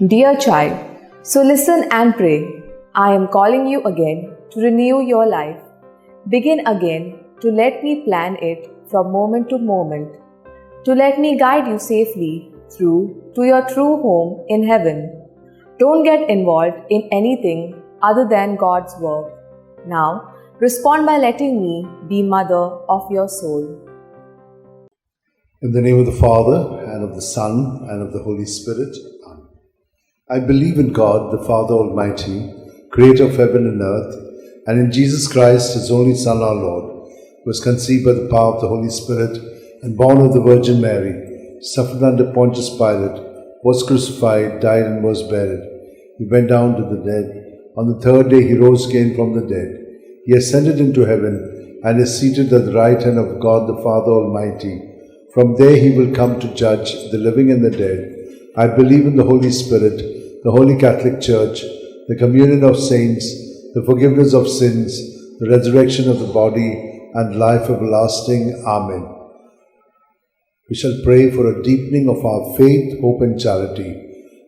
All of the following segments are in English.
Dear child, so listen and pray. I am calling you again to renew your life. Begin again to let me plan it from moment to moment, to let me guide you safely through to your true home in heaven. Don't get involved in anything other than God's work. Now, respond by letting me be mother of your soul. In the name of the Father, and of the Son, and of the Holy Spirit. Amen. I believe in God, the Father Almighty, creator of heaven and earth, and in Jesus Christ, his only Son, our Lord, who was conceived by the power of the Holy Spirit, and born of the Virgin Mary, suffered under Pontius Pilate, was crucified, died, and was buried. He went down to the dead. On the third day he rose again from the dead. He ascended into heaven, and is seated at the right hand of God the Father Almighty. From there he will come to judge the living and the dead. I believe in the Holy Spirit, the Holy Catholic Church, the communion of saints, the forgiveness of sins, the resurrection of the body, and life everlasting. Amen. We shall pray for a deepening of our faith, hope, and charity.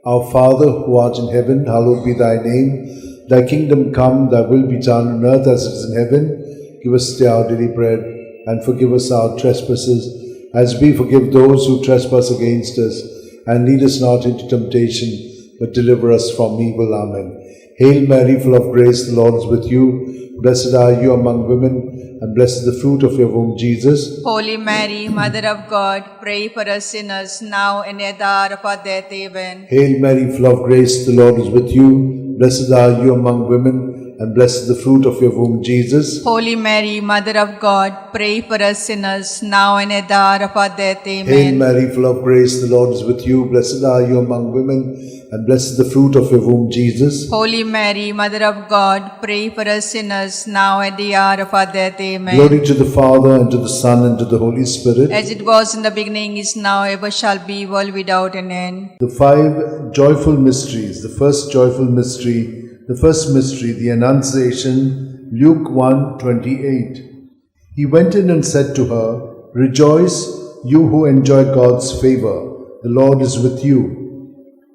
Our Father, who art in heaven, hallowed be thy name. Thy kingdom come, thy will be done on earth as it is in heaven. Give us today our daily bread, and forgive us our trespasses, as we forgive those who trespass against us. And lead us not into temptation, but deliver us from evil. Amen. Hail Mary, full of grace, the Lord is with you. Blessed are you among women, and blessed is the fruit of your womb, Jesus. Holy Mary, Mother of God, pray for us sinners, now and at the hour of our death. Amen. Hail Mary, full of grace, the Lord is with you. Blessed are you among women, and blessed is the fruit of your womb, Jesus. Holy Mary, Mother of God, pray for us sinners, now and at the hour of our death. Amen. Hail Mary, full of grace, the Lord is with you. Blessed are you among women, and blessed is the fruit of your womb, Jesus. Holy Mary, Mother of God, pray for us sinners, now at the hour of our death. Amen. Glory to the Father, and to the Son, and to the Holy Spirit. As it was in the beginning, is now, ever shall be, world without an end. The five joyful mysteries. The first joyful mystery, the Annunciation, Luke 1:28. He went in and said to her, Rejoice, you who enjoy God's favor. The Lord is with you.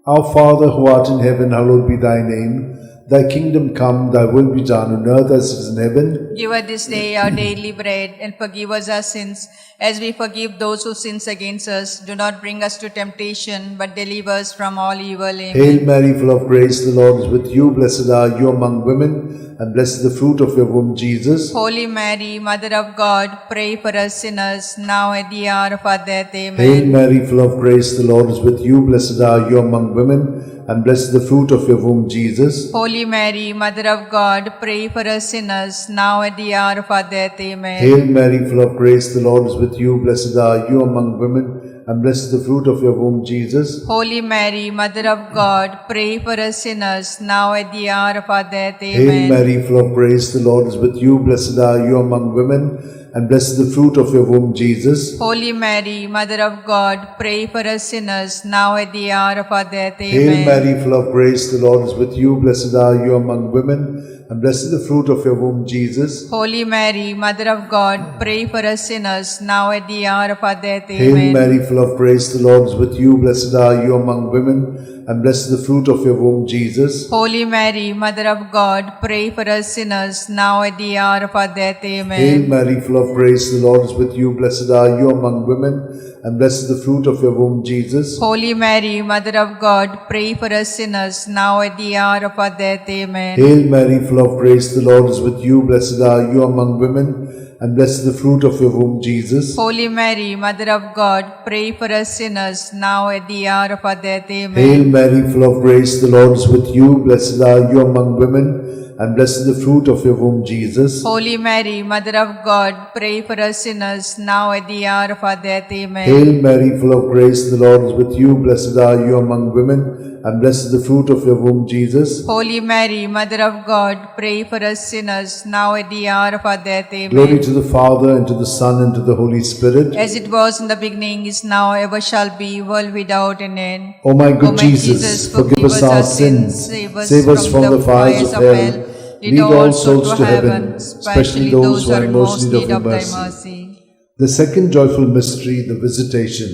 Our Father, who art in heaven, hallowed be thy name. Thy kingdom come, thy will be done on earth as it is in heaven. Give us this day our daily bread, and forgive us our sins, as we forgive those who sin against us. Do not bring us to temptation, but deliver us from all evil. Amen. Hail Mary, full of grace, the Lord is with you. Blessed are you among women, and blessed is the fruit of your womb, Jesus. Holy Mary, Mother of God, pray for us sinners, now at the hour of our death. Amen. Hail Mary, full of grace, the Lord is with you. Blessed are you among women, and blessed is the fruit of your womb, Jesus. Holy Mary, Mother of God, pray for us sinners, now at the hour of our death. Amen. Hail Mary, full of grace, the Lord is with you. Blessed are you among women, and blessed is the fruit of your womb, Jesus. Holy Mary, Mother of God, pray for us sinners, now at the hour of our death. Amen. Hail Mary, full of grace, the Lord is with you. Blessed are you among women, and blessed is the fruit of your womb, Jesus. Holy Mary, Mother of God, pray for us sinners, now at the hour of our death. Amen. Hail Mary, full of grace, the Lord is with you. Blessed are you among women, and blessed is the fruit of your womb, Jesus. Holy Mary, Mother of God, pray for us sinners, now at the hour of our death. Amen. Hail Mary, full of grace, the Lord is with you. Blessed are you among women, and blessed is the fruit of your womb, Jesus. Holy Mary, Mother of God, pray for us sinners, now at the hour of our death. Amen. Hail Mary, full of grace, the Lord is with you. Blessed are you among women, and blessed is the fruit of your womb, Jesus. Holy Mary, Mother of God, pray for us sinners, now at the hour of our death. Amen. Hail Mary, full of grace, the Lord is with you. Blessed are you among women, and blessed is the fruit of your womb, Jesus. Holy Mary, Mother of God, pray for us sinners, now at the hour of our death. Amen. Hail Mary, full of grace, the Lord is with you. Blessed are you among women, and blessed is the fruit of your womb, Jesus. Holy Mary, Mother of God, pray for us sinners, now at the hour of our death. Amen. Hail Mary, full of grace, the Lord is with you. Blessed are you among women, and blessed is the fruit of your womb, Jesus. Holy Mary, Mother of God, pray for us sinners, now at the hour of our death. Amen. Glory to the Father, and to the Son, and to the Holy Spirit. As it was in the beginning, is now, ever shall be, world without an end. O my good Jesus, forgive us our sins, save us from the fires of hell. Lead all souls to heaven, especially those who are in most need of thy mercy. The second joyful mystery, the Visitation.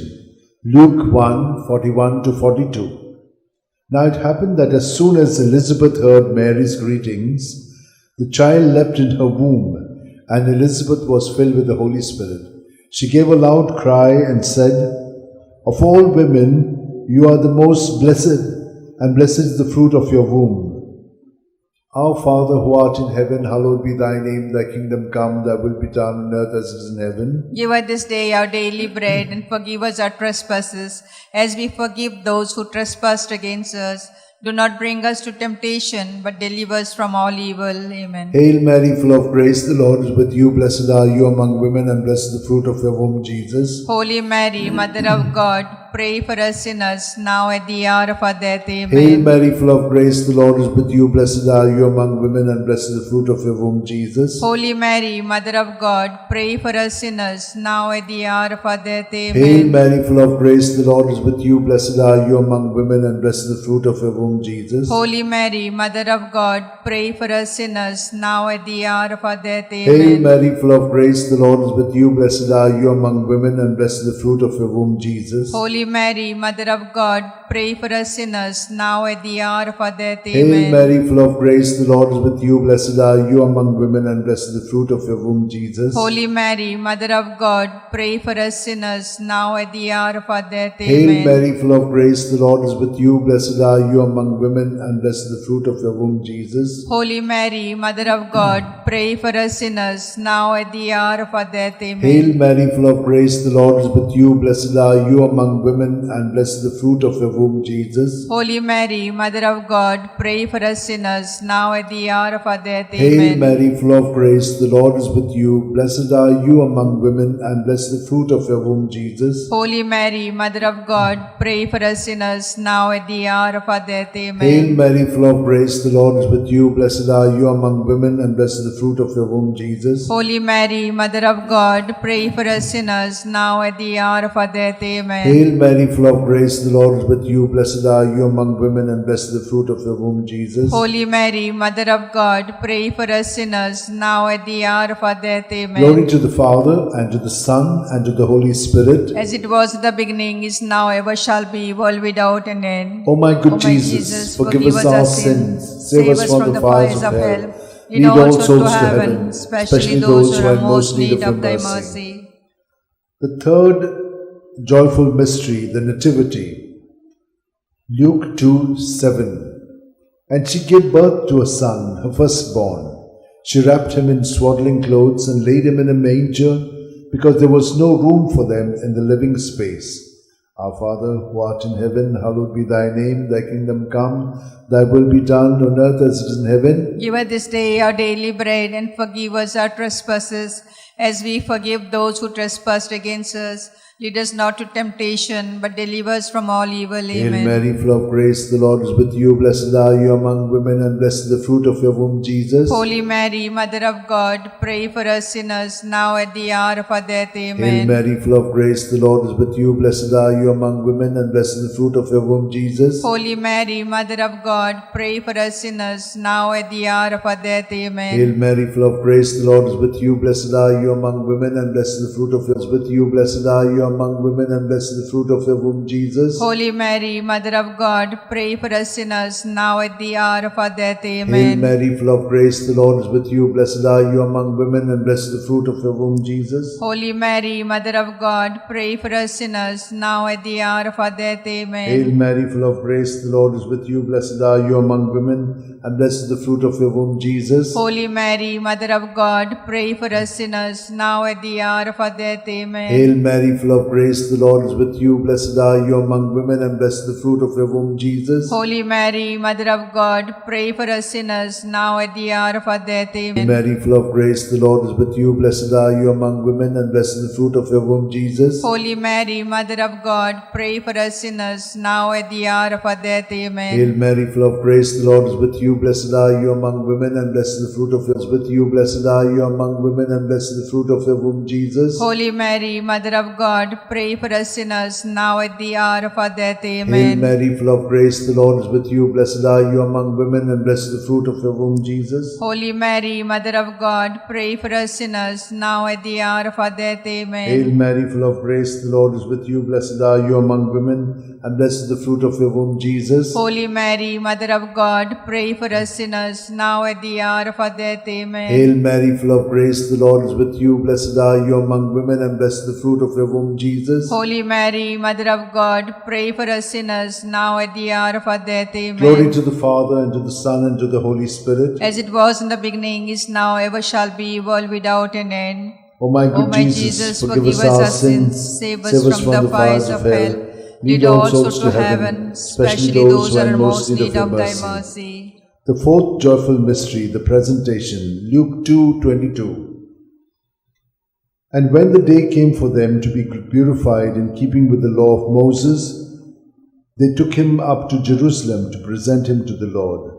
Luke 1:41-42. Now it happened that as soon as Elizabeth heard Mary's greetings, the child leapt in her womb, and Elizabeth was filled with the Holy Spirit. She gave a loud cry and said, "Of all women, you are the most blessed, and blessed is the fruit of your womb. Our Father who art in heaven, hallowed be thy name. Thy kingdom come, thy will be done on earth as it is in heaven. Give us this day our daily bread, and forgive us our trespasses, as we forgive those who trespass against us. Do not bring us to temptation, but deliver us from all evil. Amen. Hail Mary, full of grace, the Lord is with you. Blessed are you among women, and blessed is the fruit of your womb, Jesus. Holy Mary, Mother of God, pray for us sinners, now at the hour of our death. Amen. Hail Mary, full of grace, the Lord is with you. Blessed are you among women, and blessed is the fruit of your womb, Jesus. Holy Mary, Mother of God, pray for us sinners, now at the hour of our death. Amen. Hail Mary, full of grace, the Lord is with you. Blessed are you among women, and blessed is the fruit of your womb, Jesus. Holy Mary, Mother of God, pray for us sinners, now at the hour of our death. Amen. Hail Mary, full of grace, the Lord is with you. Blessed are you among women, and blessed is the fruit of your womb, Jesus. Holy Mary, Mother of God, pray for us sinners, now at the hour of our death. Hail Amen. Mary, full of grace, the Lord is with you. Blessed are you among women, and blessed is the fruit of your womb, Jesus. Holy Mary, Mother of God, pray for us sinners, now at the hour of our death. Hail Amen. Mary, full of grace, the Lord is with you. Blessed are you among women, and blessed is the fruit of your womb, Jesus. Holy Mary, Mother of God, pray for us sinners, now at the hour of our death. Amen. Hail Mary, full of grace, the Lord is with you. Blessed are you among women, and blessed is the fruit of your womb, Jesus. Holy Mary, Mother of God, pray for us sinners, now at the hour of our death. Hail Amen. Mary, full of grace, the Lord is with you. Blessed are you among women, and blessed is the fruit of your womb, Jesus. Holy Mary, Mother of God, pray for us sinners, now at the hour of our death. Amen. Hail Mary, full of grace, the Lord is with you. Blessed are you among women, and blessed is the fruit of your womb, Jesus. Holy Mary, Mother of God, pray for us sinners, now at the hour of our death. Amen. Hail Mary, full of grace, the Lord is with you. Blessed are you among women, and blessed is the fruit of your womb, Jesus. Holy Mary, Mother of God, pray for us sinners, now at the hour of our death. Amen. Glory to the Father, and to the Son, and to the Holy Spirit. As it was in the beginning, is now, ever shall be, world without an end. O my good O my Jesus, forgive us our sins, save us from the fires of hell. Lead all souls to heaven, especially those who are in most need of thy mercy. The third joyful mystery, the Nativity. Luke 2:7. And she gave birth to a son, her firstborn. She wrapped him in swaddling clothes and laid him in a manger, because there was no room for them in the living space. Our Father, who art in heaven, hallowed be thy name. Thy kingdom come, thy will be done on earth as it is in heaven. Give us this day our daily bread, and forgive us our trespasses, as we forgive those who trespass against us. Lead us not to temptation, but deliver us from all evil. Hail Amen. Mary, full of grace, the Lord is with you. Blessed are you among women, and blessed is the fruit of your womb, Jesus. Holy Mary, Mother of God, pray for us sinners, now at the hour of our death. Hail Amen. Mary, full of grace, the Lord is with you. Blessed are you among women, and blessed is the fruit of your womb, Jesus. Holy Mary, Mother of God, pray for us sinners, now at the hour of our death. Amen. Hail Mary, full of grace, the Lord is with you. Blessed are you among women, and blessed is the fruit of your womb. With you, blessed are you among women, and blessed is the fruit of your womb, Jesus. Holy Mary, Mother of God, pray for us sinners, now at the hour of our death. Hail Amen. Mary, full of grace, the Lord is with you. Blessed are you among women, and blessed is the fruit of your womb, Jesus. Holy Mary, Mother of God, pray for us sinners, now at the hour of our death. Amen. Hail Mary, full of grace, the Lord is with you. Blessed are you among women, and blessed is the fruit of your womb, Jesus. Holy Mary, Mother of God, pray for us sinners, now at the hour of our death. Amen. Hail Mary, full of grace, the Lord is with you. Blessed are you among women, and blessed is the fruit of your womb, Jesus. Holy Mary, Mother of God, pray for us sinners, now at the hour of our death. Hail Amen. Mary, full of grace, the Lord is with you. Blessed are you among women, and blessed is the fruit of your womb, Jesus. Holy Mary, Mother of God, pray for us sinners, now at the hour of our death. Amen. Hail Mary, full of grace, the Lord is with you. Blessed are you among women, and blessed is the fruit of your womb. With you, blessed are you among women, and blessed is the fruit of your womb, Jesus. Holy Mary, Mother of God, God, pray for us sinners, now at the hour of our death. Hail Amen. Mary, full of grace, the Lord is with you. Blessed are you among women, and blessed is the fruit of your womb, Jesus. Holy Mary, Mother of God, pray for us sinners, now at the hour of our death. Amen. Hail Mary, full of grace, the Lord is with you. Blessed are you among women, and blessed is the fruit of your womb, Jesus. Holy Mary, Mother of God, pray for us sinners, now at the hour of our death. Amen. Hail Mary, full of grace, the Lord is with you. Blessed are you among women, and blessed is the fruit of your womb, Jesus. Holy Mary, Mother of God, pray for us sinners, now at the hour of our death. Amen. Glory to the Father, and to the Son, and to the Holy Spirit. As it was in the beginning, is now, ever shall be, world without an end. O my good O my Jesus, forgive us our sins, save us from the fires of hell. Lead all souls to heaven, especially those who are in most need of thy mercy. The fourth joyful mystery, the presentation, Luke 2:22. And when the day came for them to be purified in keeping with the law of Moses, they took him up to Jerusalem to present him to the Lord.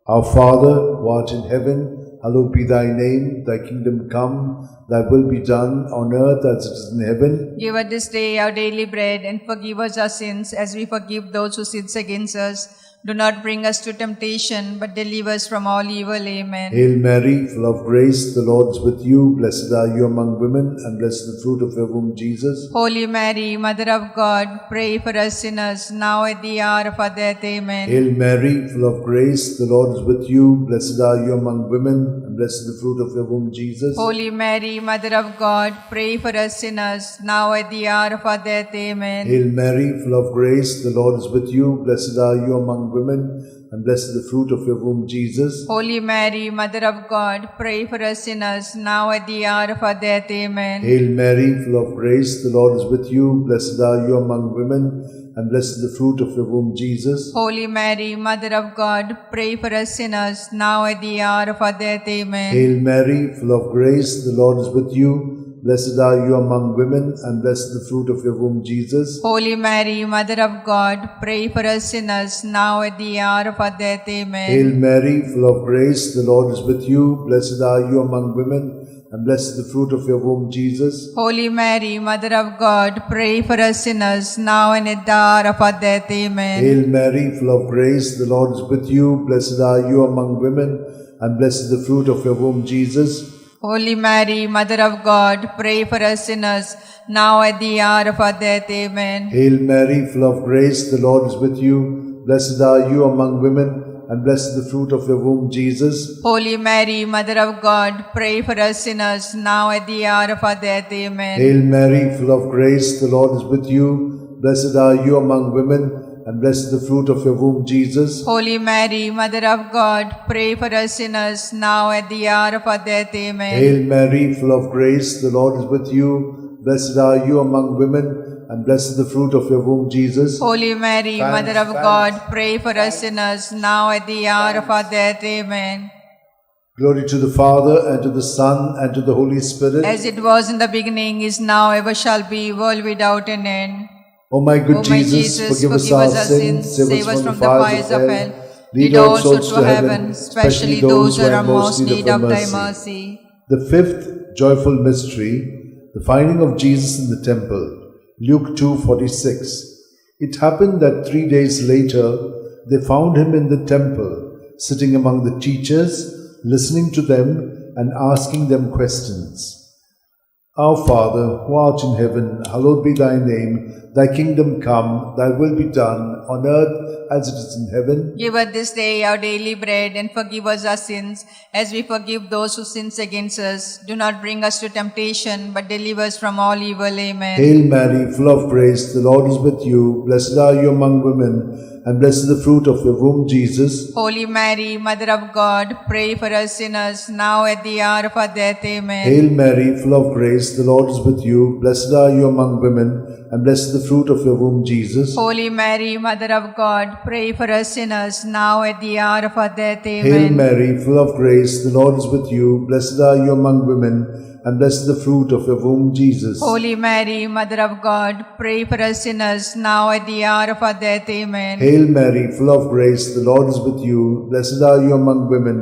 Our Father, who art in heaven, hallowed be thy name. Thy kingdom come, thy will be done on earth as it is in heaven. Give us this day our daily bread, and forgive us our sins as we forgive those who sin against us. Do not bring us to temptation, but deliver us from all evil. Amen. Hail Mary, full of grace, the Lord is with you. Blessed are you among women, and blessed is the fruit of your womb, Jesus. Holy Mary, Mother of God, pray for us sinners, now at the hour of our death. Amen. Hail Mary, full of grace, the Lord is with you. Blessed are you among women, and blessed is the fruit of your womb, Jesus. Holy Mary, Mother of God, pray for us sinners, now at the hour of our death. Amen. Hail Mary, full of grace, the Lord is with you. Blessed are you among women, and blessed is the fruit of your womb, Jesus. Holy Mary, Mother of God, pray for us sinners, now at the hour of our death. Amen. Hail Mary, full of grace, the Lord is with you. Blessed are you among women, and blessed is the fruit of your womb, Jesus. Holy Mary, Mother of God, pray for us sinners, now at the hour of our death. Amen. Hail Mary, full of grace, the Lord is with you. Blessed are you among women, and blessed is the fruit of your womb, Jesus. Holy Mary, Mother of God, pray for us sinners, now at the hour of our death. Amen. Hail Mary, full of grace, the Lord is with you. Blessed are you among women, and blessed is the fruit of your womb, Jesus. Holy Mary, Mother of God, pray for us sinners, now and at the hour of our death. Amen. Hail Mary, full of grace, the Lord is with you. Blessed are you among women, and blessed is the fruit of your womb, Jesus. Holy Mary, Mother of God, pray for us sinners, now at the hour of our death. Amen. Hail Mary, full of grace, the Lord is with you. Blessed are you among women, and blessed is the fruit of your womb, Jesus. Holy Mary, Mother of God, pray for us sinners, now at the hour of our death. Amen. Hail Mary, full of grace, the Lord is with you. Blessed are you among women, and blessed is the fruit of your womb, Jesus. Holy Mary, Mother of God, pray for us sinners, now at the hour of our death. Amen. Hail Mary, full of grace, the Lord is with you. Blessed are you among women, and blessed is the fruit of your womb, Jesus. Holy Mary, Mother of God, pray for us sinners, now at the hour of our death. Amen. Glory to the Father, and to the Son, and to the Holy Spirit. As it was in the beginning, is now, ever shall be, world without an end. O my good O my Jesus, forgive us our sins, save us from the fires of hell. Lead all souls to heaven, especially those who are in most need of thy mercy. The fifth joyful mystery, the finding of Jesus in the temple, Luke 2:46. It happened that 3 days later, they found him in the temple, sitting among the teachers, listening to them and asking them questions. Our Father, who art in heaven, hallowed be thy name. Thy kingdom come, thy will be done, on earth as it is in heaven. Give us this day our daily bread, and forgive us our sins, as we forgive those who sin against us. Do not bring us to temptation, but deliver us from all evil. Amen. Hail Mary, full of grace, the Lord is with you. Blessed are you among women, and blessed is the fruit of your womb, Jesus. Holy Mary, Mother of God, pray for us sinners, now at the hour of our death. Amen. Hail Mary, full of grace, the Lord is with you. Blessed are you among women, and blessed is the fruit of your womb, Jesus. Holy Mary, Mother of God, pray for us sinners, now at the hour of our death. Amen. Hail Mary, full of grace, the Lord is with you. Blessed are you among women, and blessed is the fruit of your womb, Jesus. Holy Mary, Mother of God, pray for us sinners, now at the hour of our death. Amen. Hail Mary, full of grace, the Lord is with you. Blessed are you among women,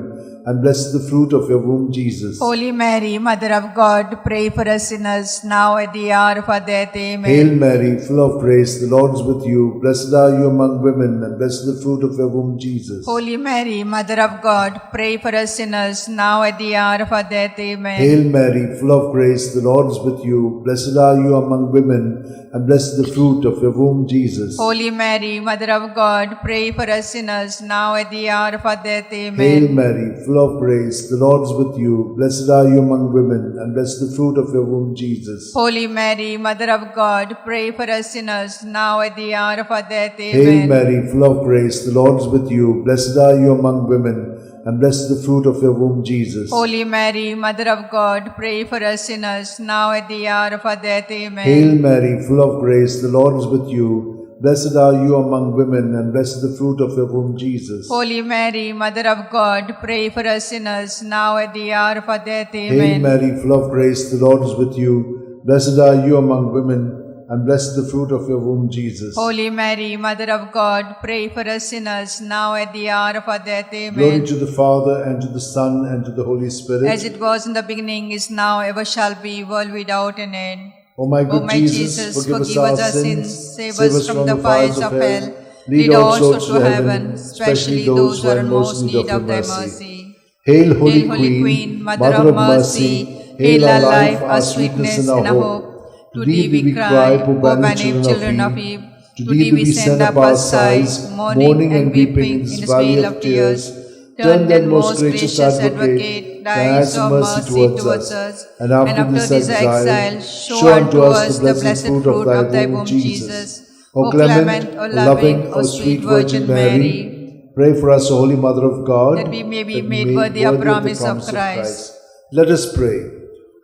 and blessed the fruit of your womb, Jesus. Holy Mary, Mother of God, pray for us sinners, now at the hour of our death. Amen. Hail Mary, full of grace, the Lord is with you. Blessed are you among women, and blessed the fruit of your womb, Jesus. Holy Mary, Mother of God, pray for us sinners, now at the hour of our death. Amen. Hail Mary, full of grace, the Lord is with you. Blessed are you among women, and blessed the fruit of your womb, Jesus. Holy Mary, Mother of God, pray for us sinners, now at the hour of our death. Amen. Hail Mary, full of grace, the Lord is with you. Blessed are you among women, and blessed the fruit of your womb, Jesus. Holy Mary, Mother of God, pray for us sinners, now at the hour of our death. Amen. Hail Mary, full of grace, the Lord is with you. Blessed are you among women, and blessed the fruit of your womb, Jesus. Holy Mary, Mother of God, pray for us sinners, now at the hour of our death. Amen. Hail Mary, full of grace, the Lord is with you. Blessed are you among women, and blessed the fruit of your womb, Jesus. Holy Mary, Mother of God, pray for us sinners, now at the hour of our death. Amen. Hail Mary, full of grace, the Lord is with you. Blessed are you among women, and blessed the fruit of your womb, Jesus. Holy Mary, Mother of God, pray for us sinners, now at the hour of our death. Amen. Glory to the Father, and to the Son, and to the Holy Spirit. As it was in the beginning, is now, ever shall be, world without an end. O my good Jesus, forgive us our sins, save us from the fires of hell. Lead all souls to heaven, especially those who are in most need of thy mercy. Hail, Holy Queen, Mother of mercy, hail our life, our sweetness, and our hope. To thee we cry, O banished children of Eve. To thee we send up our sighs, mourning and weeping in this vale of tears. Turn then, most gracious Advocate, thy eyes of mercy towards us, and after this exile, show unto us the blessed fruit of thy womb, Jesus. O clement, O loving, O sweet Virgin Mary, pray for us, O Holy Mother of God, that we may be made worthy of promise of Christ. Let us pray.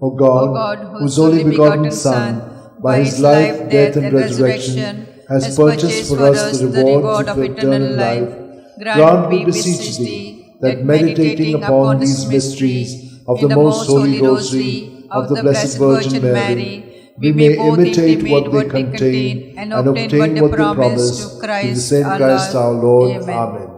O God, whose only begotten Son, by his life, death, and resurrection, has purchased for us the reward of eternal life, grant, we beseech thee, that meditating upon these mysteries of the most holy Rosary of the Blessed Virgin Mary, we may imitate what they contain and obtain what they promise through the same Christ our Lord. Amen.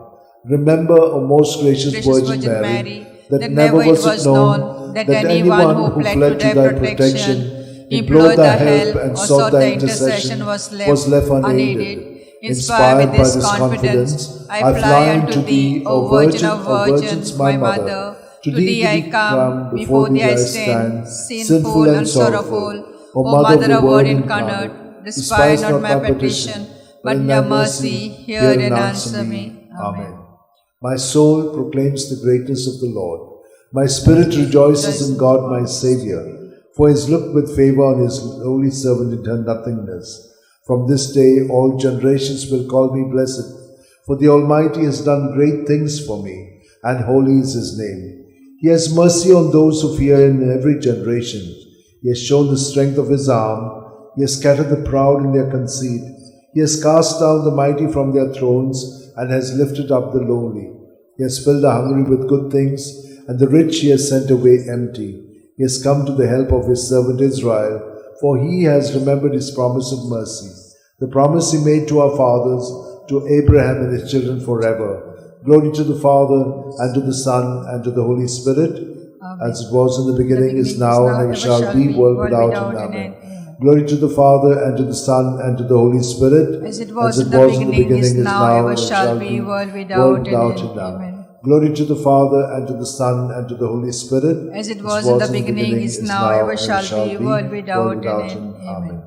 Remember, O most gracious Virgin Mary, that never was it known that anyone who fled to thy protection, implored thy help, and sought thy intercession was left unaided. Inspired with this confidence, I fly unto thee, O Virgin of Virgins, my Mother. To thee I come, before thee I stand, sinful and sorrowful. O Mother of Word incarnate, despise not my petition, but in thy mercy hear and answer me. Amen. My soul proclaims the greatness of the Lord. My spirit rejoices in God my Xavier, for he has looked with favor on his holy servant in her nothingness. From this day all generations will call me blessed, for the Almighty has done great things for me, and holy is his name. He has mercy on those who fear him in every generation. He has shown the strength of his arm. He has scattered the proud in their conceit. He has cast down the mighty from their thrones, and has lifted up the lowly. He has filled the hungry with good things, and the rich he has sent away empty. He has come to the help of his servant Israel, for he has remembered his promise of mercy, the promise he made to our fathers, to Abraham and his children forever. Glory to the Father, and to the Son, and to the Holy Spirit, as it was in the beginning, is now, and ever shall be, world without end. Amen. Glory to the Father, and to the Son, and to the Holy Spirit, as it was in the beginning, is now, ever shall be, world without end. Amen. Glory to the Father, and to the Son, and to the Holy Spirit, as it was in the beginning, is now, ever shall be, world without end. Amen.